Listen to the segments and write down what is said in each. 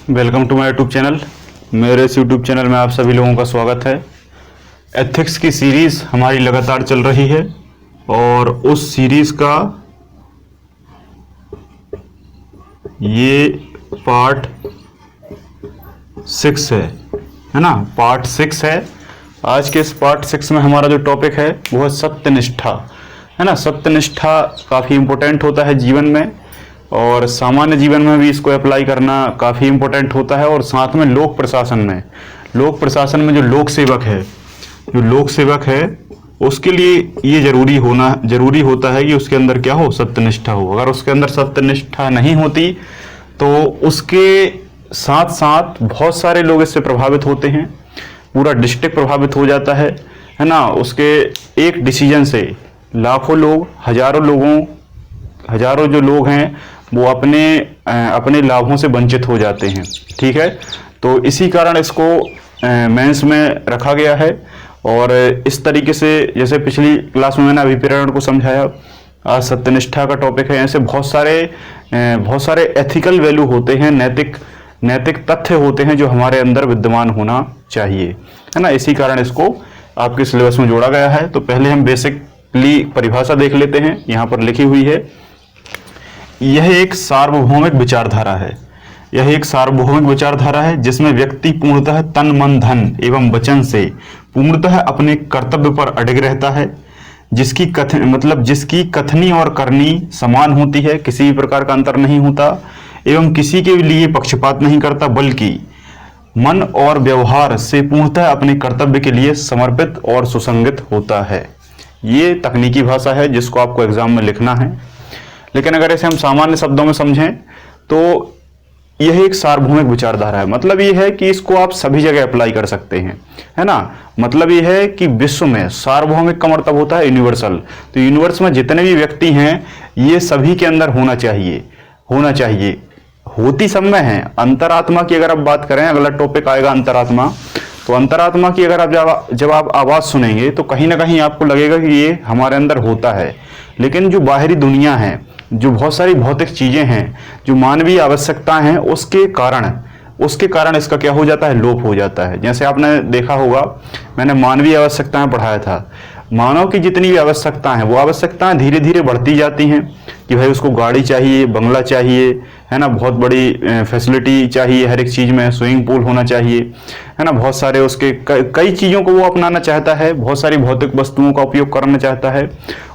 Welcome to my YouTube channel. मेरे इस YouTube channel में आप सभी लोगों का स्वागत है। एथिक्स की सीरीज़ हमारी लगातार चल रही है और उस सीरीज़ का ये पार्ट 6 है ना। पार्ट 6 है। आज के इस पार्ट 6 में हमारा जो टॉपिक है वो है सत्यनिष्ठा, है ना। सत्यनिष्ठा काफ़ी इम्पोर्टेंट होता है जीवन में, और सामान्य जीवन में भी इसको अप्लाई करना काफ़ी इम्पोर्टेंट होता है। और साथ में लोक प्रशासन में जो लोक सेवक है उसके लिए ये जरूरी होता है कि उसके अंदर क्या हो, सत्यनिष्ठा हो। अगर उसके अंदर सत्यनिष्ठा नहीं होती तो उसके साथ साथ बहुत सारे लोग इससे प्रभावित होते हैं, पूरा डिस्ट्रिक्ट प्रभावित हो जाता है ना। उसके एक डिसीजन से लाखों लोग, हजारों जो लोग हैं वो अपने लाभों से वंचित हो जाते हैं। ठीक है, तो इसी कारण इसको मेंस में रखा गया है। और इस तरीके से जैसे पिछली क्लास में मैंने अभिप्रेरण को समझाया, आज सत्यनिष्ठा का टॉपिक है। ऐसे बहुत सारे एथिकल वैल्यू होते हैं, नैतिक तथ्य होते हैं जो हमारे अंदर विद्यमान होना चाहिए, है ना। इसी कारण इसको आपके सिलेबस में जोड़ा गया है। तो पहले हम बेसिकली परिभाषा देख लेते हैं। यहाँ पर लिखी हुई है, यह एक सार्वभौमिक विचारधारा है जिसमें व्यक्ति पूर्णतः तन मन धन एवं वचन से पूर्णतः अपने कर्तव्य पर अडिग रहता है, जिसकी कथनी और करनी समान होती है, किसी भी प्रकार का अंतर नहीं होता, एवं किसी के लिए पक्षपात नहीं करता, बल्कि मन और व्यवहार से पूर्णतः अपने कर्तव्य के लिए समर्पित और सुसंगत होता है। ये तकनीकी भाषा है जिसको आपको एग्जाम में लिखना है। लेकिन अगर इसे हम सामान्य शब्दों में समझें तो यह एक सार्वभौमिक विचारधारा है। मतलब ये है कि इसको आप सभी जगह अप्लाई कर सकते हैं, है ना। मतलब ये है कि विश्व में सार्वभौमिक का मतलब होता है यूनिवर्सल। तो यूनिवर्स में जितने भी व्यक्ति हैं ये सभी के अंदर होना चाहिए। होती सब में है। अंतरात्मा की अगर आप बात करें, अगला टॉपिक आएगा अंतरात्मा। तो अंतरात्मा की अगर आप जब आप आवाज सुनेंगे तो कहीं ना कहीं आपको लगेगा कि ये हमारे अंदर होता है। लेकिन जो बाहरी दुनिया है, जो बहुत सारी भौतिक चीजें हैं, जो मानवीय आवश्यकता हैं, उसके कारण इसका क्या हो जाता है, लोप हो जाता है। जैसे आपने देखा होगा, मैंने मानवीय आवश्यकताएं पढ़ाया था। मानव की जितनी भी आवश्यकताएं हैं वो आवश्यकताएं धीरे धीरे बढ़ती जाती हैं कि भाई उसको गाड़ी चाहिए, बंगला चाहिए, है ना, बहुत बड़ी फैसिलिटी चाहिए, हर एक चीज में स्विमिंग पूल होना चाहिए, है ना। बहुत सारे उसके कई चीजों को वो अपनाना चाहता है, बहुत सारी भौतिक वस्तुओं का उपयोग करना चाहता है।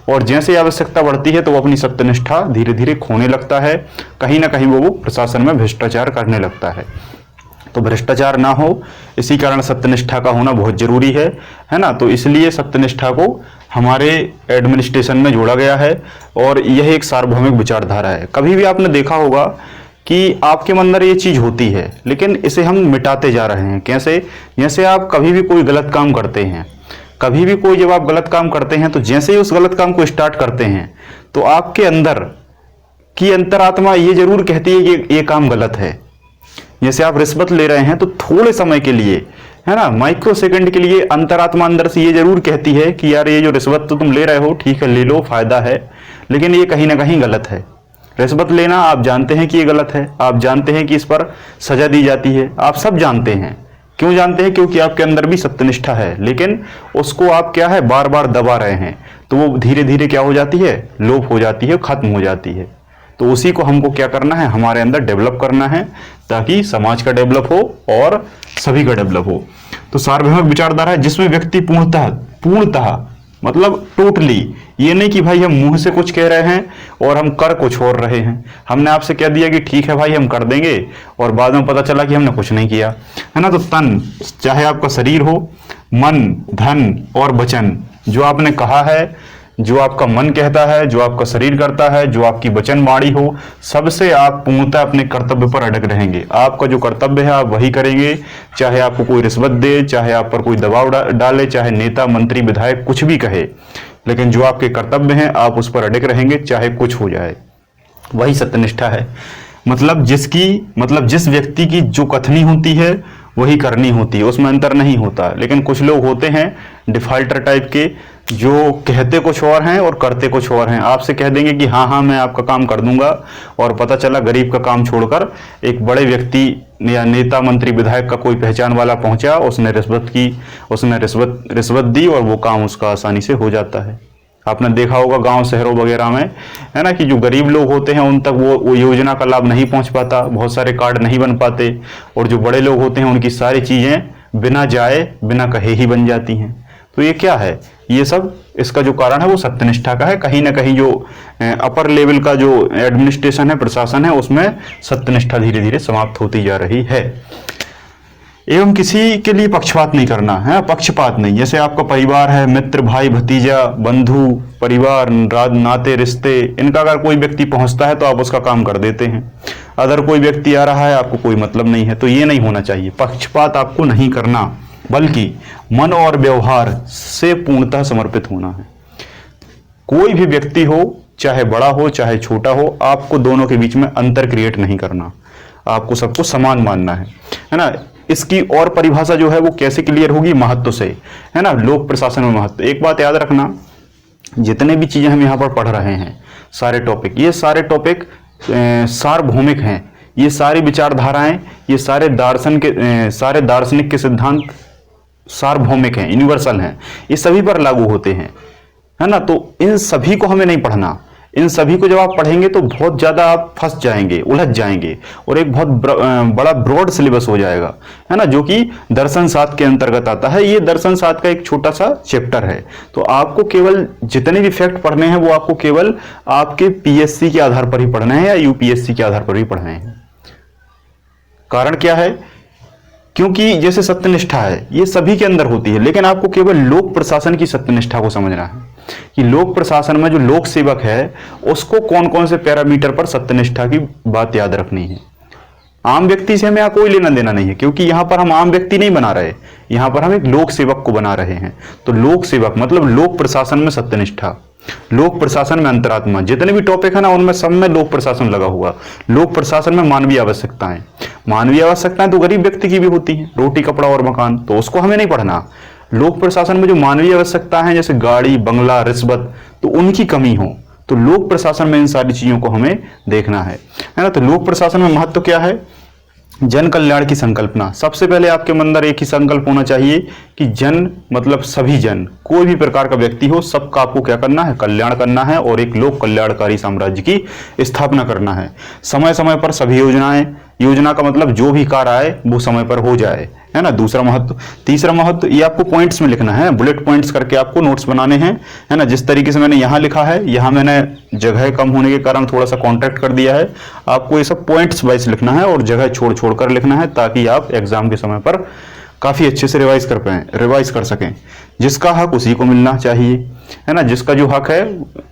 और जैसे आवश्यकता बढ़ती है तो वो अपनी सत्यनिष्ठा धीरे धीरे खोने लगता है। कहीं ना कहीं वो प्रशासन में भ्रष्टाचार करने लगता है। तो भ्रष्टाचार ना हो, इसी कारण सत्यनिष्ठा का होना बहुत जरूरी है ना। तो इसलिए सत्यनिष्ठा को हमारे एडमिनिस्ट्रेशन में जोड़ा गया है और यह एक सार्वभौमिक विचारधारा है। कभी भी आपने देखा होगा कि आपके अंदर ये चीज होती है लेकिन इसे हम मिटाते जा रहे हैं। कैसे? जैसे आप कभी भी कोई गलत काम करते हैं, जब आप गलत काम करते हैं तो जैसे ही उस गलत काम को स्टार्ट करते हैं तो आपके अंदर की अंतरात्मा ये जरूर कहती है कि ये काम गलत है। जैसे आप रिश्वत ले रहे हैं तो थोड़े समय के लिए, है ना, माइक्रो सेकंड के लिए अंतरात्मा अंदर से ये जरूर कहती है कि यार ये जो रिश्वत तो तुम ले रहे हो, ठीक है ले लो, फायदा है, लेकिन ये कहीं ना कहीं गलत है। रिश्वत लेना आप जानते हैं कि ये गलत है, आप जानते हैं कि इस पर सजा दी जाती है, आप सब जानते हैं। क्यों जानते हैं? क्योंकि आपके अंदर भी सत्यनिष्ठा है, लेकिन उसको आप क्या है, बार बार दबा रहे हैं। तो वो धीरे धीरे क्या हो जाती है, लोप हो जाती है, खत्म हो जाती है। तो उसी को हमको क्या करना है, हमारे अंदर डेवलप करना है, ताकि समाज का डेवलप हो और सभी का डेवलप हो। तो सार्वभौमिक विचारधारा है जिसमें व्यक्ति पूर्णतः मतलब टोटली, ये नहीं कि भाई हम मुंह से कुछ कह रहे हैं और हम कर कुछ और रहे हैं। हमने आपसे कह दिया कि ठीक है भाई हम कर देंगे और बाद में पता चला कि हमने कुछ नहीं किया, है ना। तो तन, चाहे आपका शरीर हो, मन, धन और वचन, जो आपने कहा है, जो आपका मन कहता है, जो आपका शरीर करता है, जो आपकी वचन वाणी हो, सबसे आप पूर्णतः अपने कर्तव्य पर अड़ग रहेंगे। आपका जो कर्तव्य है आप वही करेंगे, चाहे आपको कोई रिश्वत दे, चाहे आप पर कोई दबाव डाले, चाहे नेता, मंत्री, विधायक कुछ भी कहे, लेकिन जो आपके कर्तव्य हैं आप उस पर अड़ग रहेंगे, चाहे कुछ हो जाए। वही सत्यनिष्ठा है। मतलब जिस व्यक्ति की जो कथनी होती है वही करनी होती है, उसमें अंतर नहीं होता। लेकिन कुछ लोग होते हैं डिफाल्टर टाइप के, जो कहते कुछ और हैं और करते कुछ और हैं। आपसे कह देंगे कि हाँ हाँ मैं आपका काम कर दूंगा, और पता चला गरीब का काम छोड़कर एक बड़े व्यक्ति या नेता मंत्री विधायक का कोई पहचान वाला पहुंचा, उसने रिश्वत दी और वो काम उसका आसानी से हो जाता है। आपने देखा होगा गांव शहरों वगैरह में, है ना, कि जो गरीब लोग होते हैं उन तक वो योजना का लाभ नहीं पहुंच पाता, बहुत सारे कार्ड नहीं बन पाते, और जो बड़े लोग होते हैं उनकी सारी चीजें बिना जाए बिना कहे ही बन जाती हैं। तो ये क्या है, ये सब इसका जो कारण है वो सत्यनिष्ठा का है। कहीं ना कहीं जो अपर लेवल का जो एडमिनिस्ट्रेशन है, प्रशासन है, उसमें सत्यनिष्ठा धीरे धीरे समाप्त होती जा रही है। एवं किसी के लिए पक्षपात नहीं करना है, पक्षपात नहीं। जैसे आपका परिवार है, मित्र, भाई, भतीजा, बंधु, परिवार, नाते, रिश्ते, इनका अगर कोई व्यक्ति पहुंचता है तो आप उसका काम कर देते हैं। अगर कोई व्यक्ति आ रहा है, आपको कोई मतलब नहीं है, तो ये नहीं होना चाहिए। पक्षपात आपको नहीं करना, बल्कि मन और व्यवहार से पूर्णतः समर्पित होना है। कोई भी व्यक्ति हो, चाहे बड़ा हो चाहे छोटा हो, आपको दोनों के बीच में अंतर क्रिएट नहीं करना, आपको सबको समान मानना है ना। इसकी और परिभाषा जो है वो कैसे क्लियर होगी, महत्व से, है ना। लोक प्रशासन में महत्व, एक बात याद रखना, जितने भी चीजें हम यहाँ पर पढ़ रहे हैं, सारे टॉपिक, ये सारे टॉपिक सार्वभौमिक हैं। ये सारी विचारधाराएं, ये सारे दार्शनिक के सिद्धांत सार्वभौमिक हैं, यूनिवर्सल हैं, ये सभी पर लागू होते हैं, है ना। तो इन सभी को हमें नहीं पढ़ना। इन सभी को जब आप पढ़ेंगे तो बहुत ज्यादा आप फंस जाएंगे, उलझ जाएंगे, और एक बहुत बड़ा ब्रॉड सिलेबस हो जाएगा, है ना, जो कि दर्शन शास्त्र के अंतर्गत आता है। ये दर्शन शास्त्र का एक छोटा सा चैप्टर है। तो आपको केवल जितने भी फैक्ट पढ़ने हैं वो आपको केवल आपके पीएससी के आधार पर ही पढ़ने हैं या यूपीएससी के आधार पर ही पढ़ने हैं। कारण क्या है, क्योंकि जैसे सत्यनिष्ठा है ये सभी के अंदर होती है, लेकिन आपको केवल लोक प्रशासन की सत्यनिष्ठा को समझना है कि लोक प्रशासन में जो लोक सेवक है उसको कौन कौन से पैरामीटर पर सत्यनिष्ठा की बात याद रखनी है। आम व्यक्ति से हमें कोई लेना देना नहीं है, क्योंकि यहां पर हम आम व्यक्ति नहीं बना रहे, यहां पर हम एक लोक सेवक को बना रहे हैं। तो लोक सेवक मतलब लोक प्रशासन में सत्यनिष्ठा, लोक प्रशासन में अंतरात्मा, जितने भी टॉपिक है ना उनमें सब में लोक प्रशासन लगा हुआ। लोक प्रशासन में मानवीय आवश्यकताएं, मानवीय आवश्यकताएं तो गरीब व्यक्ति की भी होती हैं, रोटी, कपड़ा और मकान, तो उसको हमें नहीं पढ़ना। लोक प्रशासन में जो मानवीय आवश्यकता है, जैसे गाड़ी, बंगला, रिश्वत, तो उनकी कमी हो, तो लोक प्रशासन में इन सारी चीजों को हमें देखना है ना। तो लोक प्रशासन में महत्व क्या है, जन कल्याण की संकल्पना। सबसे पहले आपके अंदर एक ही संकल्प होना चाहिए कि जन मतलब सभी जन, कोई भी प्रकार का व्यक्ति हो, सबका आपको क्या करना है, कल्याण करना है, और एक लोक कल्याणकारी साम्राज्य की स्थापना करना है। समय समय पर सभी योजनाएं, योजना का मतलब जो भी कार्य आए वो समय पर हो जाए, है ना, दूसरा महत्व। तीसरा महत्व, ये आपको पॉइंट्स में लिखना है, बुलेट पॉइंट्स करके आपको नोट्स बनाने हैं, है ना। जिस तरीके से मैंने यहाँ लिखा है, यहाँ मैंने जगह कम होने के कारण थोड़ा सा कॉन्ट्रैक्ट कर दिया है, आपको ये सब पॉइंट्स वाइज लिखना है और जगह छोड़ छोड़ कर लिखना है, ताकि आप एग्जाम के समय पर काफी अच्छे से रिवाइज कर सकें। जिसका हक उसी को मिलना चाहिए, है ना। जिसका जो हक है,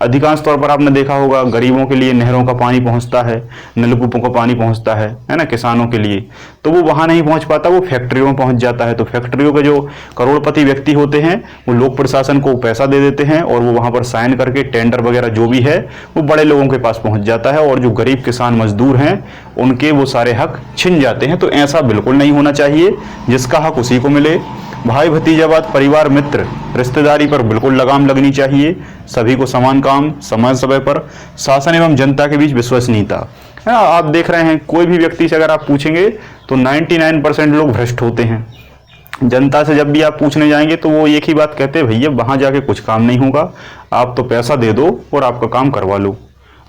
अधिकांश तौर पर आपने देखा होगा गरीबों के लिए नहरों का पानी पहुंचता है, नलकूपों का पानी पहुंचता है ना, किसानों के लिए, तो वो वहां नहीं पहुंच पाता, वो फैक्ट्रियों में पहुंच जाता है। तो फैक्ट्रियों के जो करोड़पति व्यक्ति होते हैं वो लोक प्रशासन को पैसा दे देते हैं, और वो वहां पर साइन करके टेंडर वगैरह जो भी है वो बड़े लोगों के पास पहुंच जाता है, और जो गरीब किसान मजदूर हैं उनके वो सारे हक छिन जाते हैं। तो ऐसा बिल्कुल नहीं होना चाहिए, जिसका हक उसी को मिले। भाई भतीजावाद, परिवार, मित्र, रिश्तेदारी पर बिल्कुल लगाम लगनी चाहिए। सभी को समान काम समय समय पर। शासन एवं जनता के बीच विश्वसनीयता, है ना। आप देख रहे हैं कोई भी व्यक्ति से अगर आप पूछेंगे तो 99% लोग भ्रष्ट होते हैं। जनता से जब भी आप पूछने जाएंगे तो वो एक ही बात कहते हैं, भैया वहां जाके कुछ काम नहीं होगा, आप तो पैसा दे दो और आपका काम करवा लो।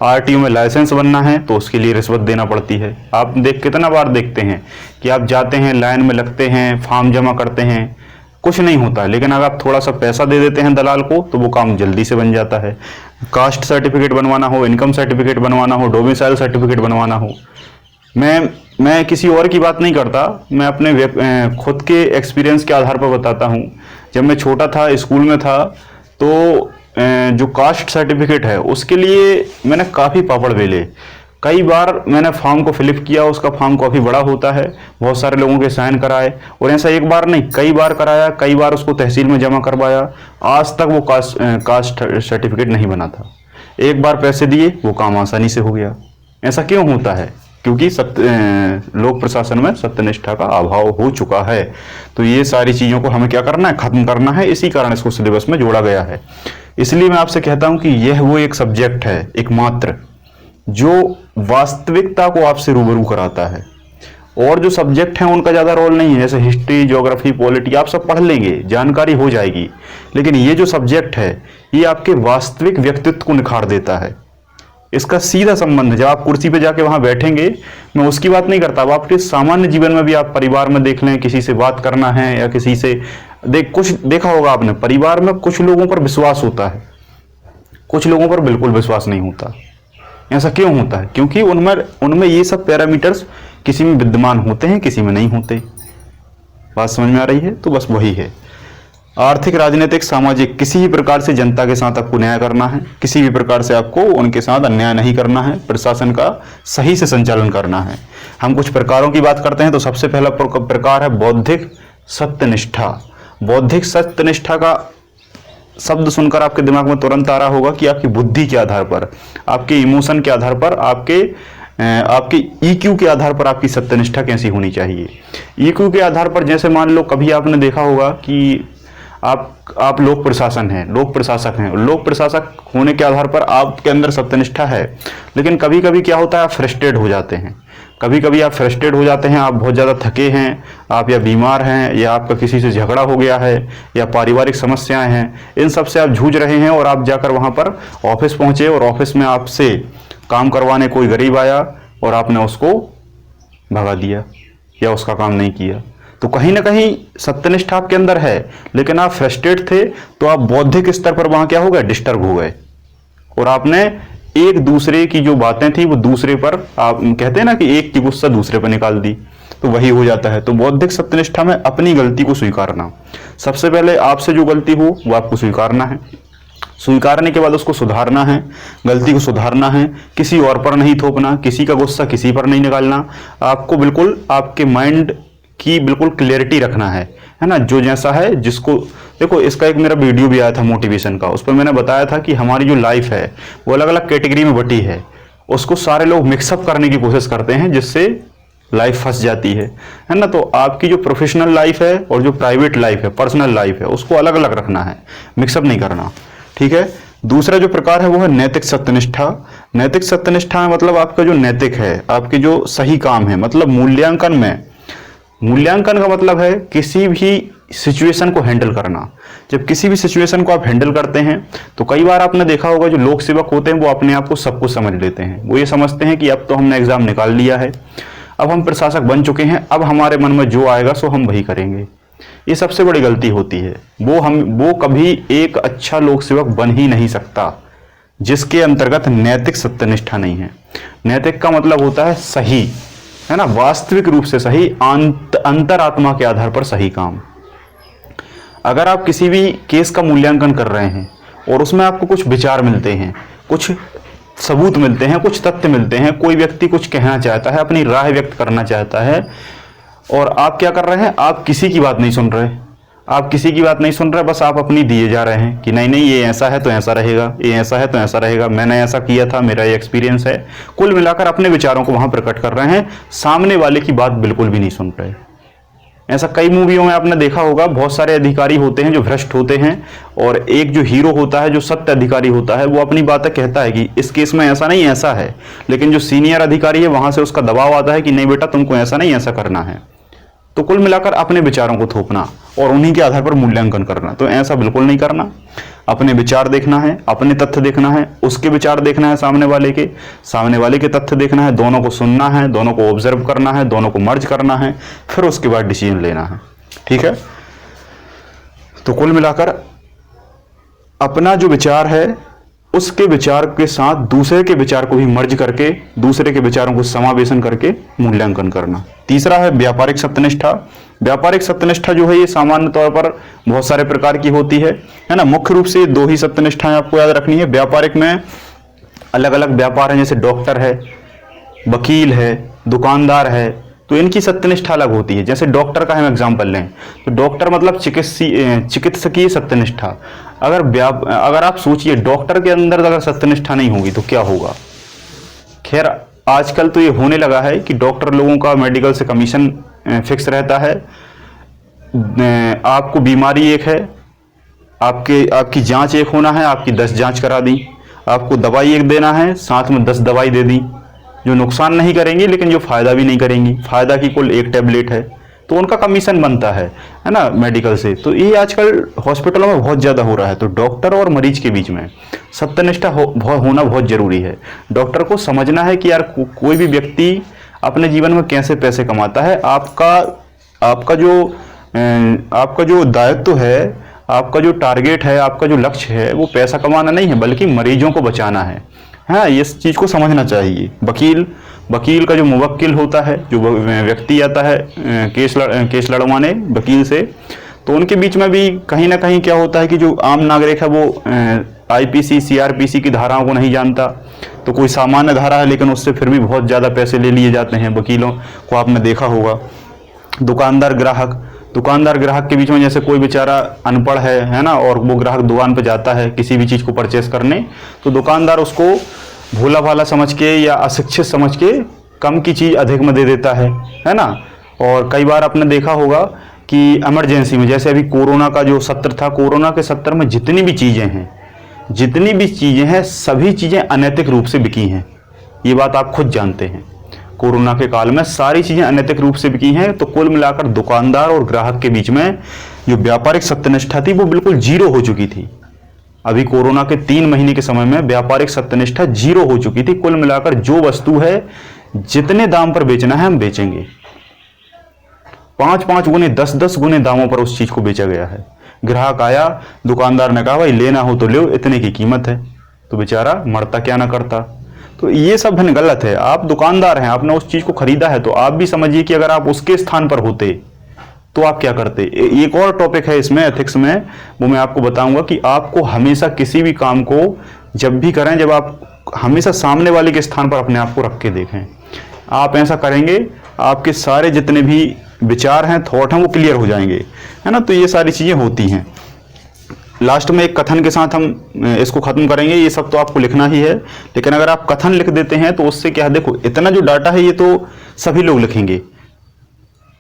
आरटीओ में लाइसेंस बनना है तो उसके लिए रिश्वत देना पड़ती है। आप कितना बार देखते हैं कि आप जाते हैं, लाइन में लगते हैं, फॉर्म जमा करते हैं, कुछ नहीं होता है, लेकिन अगर आप थोड़ा सा पैसा दे देते हैं दलाल को तो वो काम जल्दी से बन जाता है। कास्ट सर्टिफिकेट बनवाना हो, इनकम सर्टिफिकेट बनवाना हो, डोमिसाइल सर्टिफिकेट बनवाना हो, मैं किसी और की बात नहीं करता, मैं अपने खुद के एक्सपीरियंस के आधार पर बताता हूँ। जब मैं छोटा था, स्कूल में था, तो जो कास्ट सर्टिफिकेट है उसके लिए मैंने काफ़ी पापड़ बेले। कई बार मैंने फॉर्म को फिलअप किया, उसका फॉर्म काफ़ी बड़ा होता है, बहुत सारे लोगों के साइन कराए, और ऐसा एक बार नहीं कई बार कराया, कई बार उसको तहसील में जमा करवाया, आज तक वो कास्ट सर्टिफिकेट नहीं बना था। एक बार पैसे दिए, वो काम आसानी से हो गया। ऐसा क्यों होता है? क्योंकि लोक प्रशासन में सत्यनिष्ठा का अभाव हो चुका है। तो ये सारी चीज़ों को हमें क्या करना है, खत्म करना है, इसी कारण इसको सिलेबस में जोड़ा गया है। इसलिए मैं आपसे कहता हूं कि यह वो एक सब्जेक्ट है एकमात्र जो वास्तविकता को आपसे रूबरू कराता है। और जो सब्जेक्ट हैं उनका ज़्यादा रोल नहीं है, जैसे हिस्ट्री, ज्योग्राफी, पॉलिटी आप सब पढ़ लेंगे, जानकारी हो जाएगी। लेकिन ये जो सब्जेक्ट है ये आपके वास्तविक व्यक्तित्व को निखार देता है। इसका सीधा संबंध है, जब आप कुर्सी पे जाके वहां बैठेंगे, मैं उसकी बात नहीं करता, अब आपके सामान्य जीवन में भी आप परिवार में देख लें, किसी से बात करना है या किसी से कुछ देखा होगा आपने, परिवार में कुछ लोगों पर विश्वास होता है, कुछ लोगों पर बिल्कुल विश्वास नहीं होता। ऐसा क्यों होता है? क्योंकि उनमें ये सब पैरामीटर्स किसी में विद्यमान होते हैं, किसी में नहीं होते। बात समझ में आ रही है? तो बस वही है। आर्थिक, राजनीतिक, सामाजिक, किसी भी प्रकार से जनता के साथ आपको न्याय करना है, किसी भी प्रकार से आपको उनके साथ अन्याय नहीं करना है, प्रशासन का सही से संचालन करना है। हम कुछ प्रकारों की बात करते हैं तो सबसे पहला प्रकार है बौद्धिक सत्यनिष्ठा। बौद्धिक सत्यनिष्ठा का शब्द सुनकर आपके दिमाग में तुरंत आ रहा होगा कि आपकी बुद्धि के आधार पर, आपके इमोशन के आधार पर, आपके ईक्यू के आधार पर आपकी सत्यनिष्ठा कैसी होनी चाहिए। ईक्यू के आधार पर, जैसे मान लो कभी आपने देखा होगा कि आप लोक प्रशासन हैं, लोक प्रशासक हैं, लोक प्रशासक होने के आधार पर आपके अंदर सत्यनिष्ठा है। लेकिन कभी कभी क्या होता है, आप फ्रस्ट्रेट हो जाते हैं, कभी कभी आप फ्रस्ट्रेट हो जाते हैं, आप बहुत ज़्यादा थके हैं, आप या बीमार हैं, या आपका किसी से झगड़ा हो गया है, या पारिवारिक समस्याएं हैं, इन सब से आप जूझ रहे हैं और आप जाकर वहाँ पर ऑफिस पहुँचे और ऑफिस में आपसे काम करवाने कोई गरीब आया और आपने उसको भगा दिया या उसका काम नहीं किया। तो कहीं ना कहीं सत्यनिष्ठा आपके अंदर है, लेकिन आप फ्रस्ट्रेट थे, तो आप बौद्धिक स्तर पर वहां क्या हो गए, डिस्टर्ब हो गए, और आपने एक दूसरे की जो बातें थी वो दूसरे पर, आप कहते हैं ना कि एक की गुस्सा दूसरे पर निकाल दी, तो वही हो जाता है। तो बौद्धिक सत्यनिष्ठा में अपनी गलती को स्वीकारना, सबसे पहले आपसे जो गलती हो वो आपको स्वीकारना है, स्वीकारने के बाद उसको सुधारना है, गलती को सुधारना है, किसी और पर नहीं थोपना, किसी का गुस्सा किसी पर नहीं निकालना, आपको बिल्कुल आपके माइंड की बिल्कुल क्लियरिटी रखना है ना, जो जैसा है जिसको देखो। इसका एक मेरा वीडियो भी आया था मोटिवेशन का, उस पर मैंने बताया था कि हमारी जो लाइफ है वो अलग अलग कैटेगरी में बटी है, उसको सारे लोग मिक्सअप करने की कोशिश करते हैं, जिससे लाइफ फंस जाती है ना। तो आपकी जो प्रोफेशनल लाइफ है और जो प्राइवेट लाइफ है, पर्सनल लाइफ है, उसको अलग अलग रखना है, मिक्सअप नहीं करना, ठीक है। दूसरा जो प्रकार है वो है नैतिक सत्यनिष्ठा। नैतिक सत्यनिष्ठा में मतलब आपका जो नैतिक है, आपके जो सही काम है, मतलब मूल्यांकन का मतलब है किसी भी सिचुएशन को हैंडल करना। जब किसी भी सिचुएशन को आप हैंडल करते हैं तो कई बार आपने देखा होगा जो लोक सेवक होते हैं वो अपने आप को सब कुछ समझ लेते हैं। वो ये समझते हैं कि अब तो हमने एग्जाम निकाल लिया है, अब हम प्रशासक बन चुके हैं, अब हमारे मन में जो आएगा सो हम वही करेंगे। ये सबसे बड़ी गलती होती है। वो कभी एक अच्छा लोक सेवक बन ही नहीं सकता जिसके अंतर्गत नैतिक सत्यनिष्ठा नहीं है। नैतिक का मतलब होता है सही, है ना, वास्तविक रूप से सही, अंतरात्मा के आधार पर सही काम। अगर आप किसी भी केस का मूल्यांकन कर रहे हैं और उसमें आपको कुछ विचार मिलते हैं, कुछ सबूत मिलते हैं, कुछ तथ्य मिलते हैं, कोई व्यक्ति कुछ कहना चाहता है, अपनी राय व्यक्त करना चाहता है, और आप क्या कर रहे हैं, आप किसी की बात नहीं सुन रहे, आप किसी की बात नहीं सुन रहे, बस आप अपनी दिए जा रहे हैं कि नहीं ये ऐसा है तो ऐसा रहेगा, ये ऐसा है तो ऐसा रहेगा, मैंने ऐसा किया था, मेरा ये एक्सपीरियंस है। कुल मिलाकर अपने विचारों को वहां प्रकट कर रहे हैं, सामने वाले की बात बिल्कुल भी नहीं सुन रहे। ऐसा कई मूवियों में आपने देखा होगा, बहुत सारे अधिकारी होते हैं जो भ्रष्ट होते हैं, और एक जो हीरो होता है, जो सत्य अधिकारी होता है, वो अपनी बातें कहता है कि इस केस में ऐसा नहीं ऐसा है, लेकिन जो सीनियर अधिकारी है वहां से उसका दबाव आता है कि नहीं बेटा तुमको ऐसा नहीं ऐसा करना है। तो कुल मिलाकर अपने विचारों को थोपना और उन्हीं के आधार पर मूल्यांकन करना, तो ऐसा बिल्कुल नहीं करना। अपने विचार देखना है, अपने तथ्य देखना है, उसके विचार देखना है, सामने वाले के तथ्य देखना है, दोनों को सुनना है, दोनों को ऑब्जर्व करना है, दोनों को मर्ज करना है, फिर उसके बाद डिसीजन लेना है, ठीक है। तो कुल मिलाकर अपना जो विचार है उसके विचार के साथ दूसरे के विचार को भी मर्ज करके, दूसरे के विचारों को समावेशन करके मूल्यांकन करना। तीसरा है व्यापारिक सत्यनिष्ठा। व्यापारिक सत्यनिष्ठा जो है ये सामान्य तौर पर बहुत सारे प्रकार की होती है ना। मुख्य रूप से दो ही सत्यनिष्ठाएं आपको याद रखनी है। व्यापारिक में अलग अलग व्यापार हैं, जैसे डॉक्टर है, वकील है, दुकानदार है, तो इनकी सत्यनिष्ठा अलग होती है। जैसे डॉक्टर का हम एग्जाम्पल लें तो डॉक्टर मतलब चिकित्सकीय सत्यनिष्ठा। अगर आप सोचिए डॉक्टर के अंदर अगर सत्यनिष्ठा नहीं होगी तो क्या होगा। खैर आजकल तो ये होने लगा है कि डॉक्टर लोगों का मेडिकल से कमीशन फिक्स रहता है। आपको बीमारी एक है, आपकी जांच एक होना है, आपकी 10 जांच करा दी। आपको दवाई एक देना है, साथ में 10 दवाई दे दी, जो नुकसान नहीं करेंगी लेकिन जो फायदा भी नहीं करेंगी। फायदा की कुल एक टैबलेट है, तो उनका कमीशन बनता है ना मेडिकल से। तो ये आजकल हॉस्पिटलों में बहुत ज़्यादा हो रहा है। तो डॉक्टर और मरीज के बीच में सत्यनिष्ठा होना बहुत ज़रूरी है। डॉक्टर को समझना है कि यार कोई भी व्यक्ति अपने जीवन में कैसे पैसे कमाता है। आपका जो दायित्व है, आपका जो टारगेट है, आपका जो लक्ष्य है, वो पैसा कमाना नहीं है बल्कि मरीजों को बचाना है। हाँ, इस चीज़ को समझना चाहिए। वकील का जो मुवक्किल होता है, जो व्यक्ति आता है केस लड़वाने वकील से, तो उनके बीच में भी कहीं ना कहीं क्या होता है कि जो आम नागरिक है वो आईपीसी सीआरपीसी की धाराओं को नहीं जानता। तो कोई सामान्य धारा है लेकिन उससे फिर भी बहुत ज़्यादा पैसे ले लिए जाते हैं वकीलों को, आपने देखा होगा। दुकानदार ग्राहक के बीच में, जैसे कोई बेचारा अनपढ़ है ना, और वो ग्राहक दुकान पे जाता है किसी भी चीज़ को परचेस करने, तो दुकानदार उसको भोला भाला समझ के या अशिक्षित समझ के कम की चीज़ अधिक में दे देता है ना। और कई बार आपने देखा होगा कि इमरजेंसी में, जैसे अभी कोरोना का जो सत्र था, कोरोना के सत्र में जितनी भी चीज़ें हैं सभी चीज़ें अनैतिक रूप से बिकी हैं। ये बात आप खुद जानते हैं। कोरोना के काल में सारी चीज़ें अनैतिक रूप से बिकी हैं। तो कुल मिलाकर दुकानदार और ग्राहक के बीच में जो व्यापारिक सत्यनिष्ठा थी वो बिल्कुल जीरो हो चुकी थी। अभी कोरोना के 3 महीने के समय में व्यापारिक सत्यनिष्ठा जीरो हो चुकी थी। कुल मिलाकर जो वस्तु है जितने दाम पर बेचना है हम बेचेंगे, 5-5 गुने 10-10 गुने दामों पर उस चीज को बेचा गया है। ग्राहक आया, दुकानदार ने कहा भाई लेना हो तो लो, इतने की कीमत है, तो बेचारा मरता क्या ना करता। तो ये सब धन गलत है। आप दुकानदार हैं, आपने उस चीज को खरीदा है, तो आप भी समझिए कि अगर आप उसके स्थान पर होते तो आप क्या करते। एक और टॉपिक है इसमें एथिक्स में, वो मैं आपको बताऊंगा कि आपको हमेशा किसी भी काम को जब भी करें, जब आप हमेशा सामने वाले के स्थान पर अपने आप को रख के देखें। आप ऐसा करेंगे, आपके सारे जितने भी विचार हैं, थॉट हैं, वो क्लियर हो जाएंगे, है ना। तो ये सारी चीजें होती हैं। लास्ट में एक कथन के साथ हम इसको खत्म करेंगे। ये सब तो आपको लिखना ही है, लेकिन अगर आप कथन लिख देते हैं तो उससे क्या है, देखो इतना जो डाटा है ये तो सभी लोग लिखेंगे।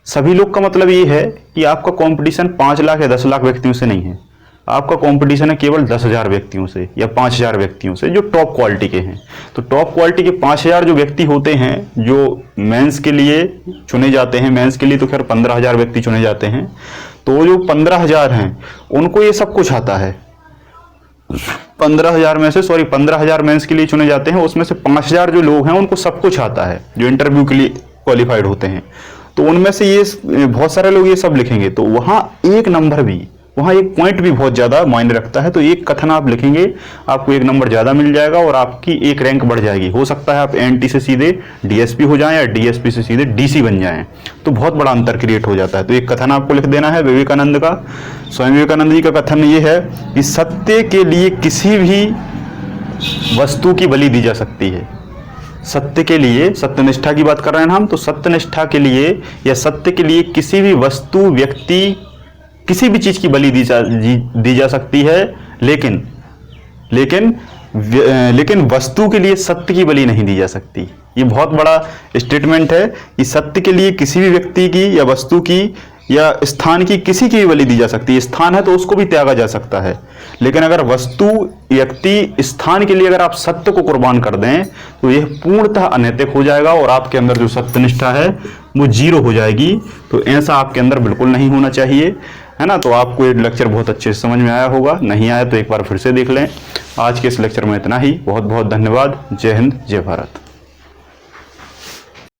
सभी लोग का मतलब ये है कि आपका कंपटीशन 5 लाख या 10 लाख व्यक्तियों से नहीं है। आपका कंपटीशन है केवल 10,000 व्यक्तियों से या 5,000 व्यक्तियों से जो टॉप क्वालिटी के हैं। तो टॉप क्वालिटी के 5,000 जो व्यक्ति होते हैं, जो मेंस के लिए चुने जाते हैं, मेंस के लिए तो खैर 15,000 व्यक्ति चुने जाते हैं, तो जो 15,000 हैं उनको ये सब कुछ आता है। 15,000 मेंस के लिए चुने जाते हैं, उसमें से 5,000 जो लोग हैं उनको सब कुछ आता है, जो इंटरव्यू के लिए क्वालिफाइड होते हैं। तो उनमें से ये बहुत सारे लोग ये सब लिखेंगे, तो वहां एक नंबर भी, वहां एक पॉइंट भी बहुत ज्यादा मायने रखता है। तो एक कथन आप लिखेंगे, आपको 1 नंबर ज्यादा मिल जाएगा और आपकी एक रैंक बढ़ जाएगी। हो सकता है आप एनटी से सीधे डीएसपी हो जाएं या डीएसपी से सीधे डीसी बन जाएं, तो बहुत बड़ा अंतर क्रिएट हो जाता है। तो एक कथन आपको लिख देना है विवेकानंद का। स्वामी विवेकानंद जी का कथन ये है कि सत्य के लिए किसी भी वस्तु की बलि दी जा सकती है। सत्य के लिए, सत्यनिष्ठा की बात कर रहे हैं हम, तो सत्यनिष्ठा के लिए या सत्य के लिए किसी भी वस्तु, व्यक्ति, किसी भी चीज की बलि दी जा सकती है, लेकिन वस्तु के लिए सत्य की बलि नहीं दी जा सकती। ये बहुत बड़ा स्टेटमेंट है कि सत्य के लिए किसी भी व्यक्ति की या वस्तु की या स्थान की, किसी की भी बलि दी जा सकती है। स्थान है तो उसको भी त्यागा जा सकता है, लेकिन अगर वस्तु, व्यक्ति, स्थान के लिए अगर आप सत्य को कुर्बान कर दें तो यह पूर्णतः अनैतिक हो जाएगा और आपके अंदर जो सत्यनिष्ठा है वो जीरो हो जाएगी। तो ऐसा आपके अंदर बिल्कुल नहीं होना चाहिए, है ना। तो आपको ये लेक्चर बहुत अच्छे से समझ में आया होगा, नहीं आया तो एक बार फिर से देख लें। आज के इस लेक्चर में इतना ही। बहुत बहुत धन्यवाद। जय हिंद, जय भारत।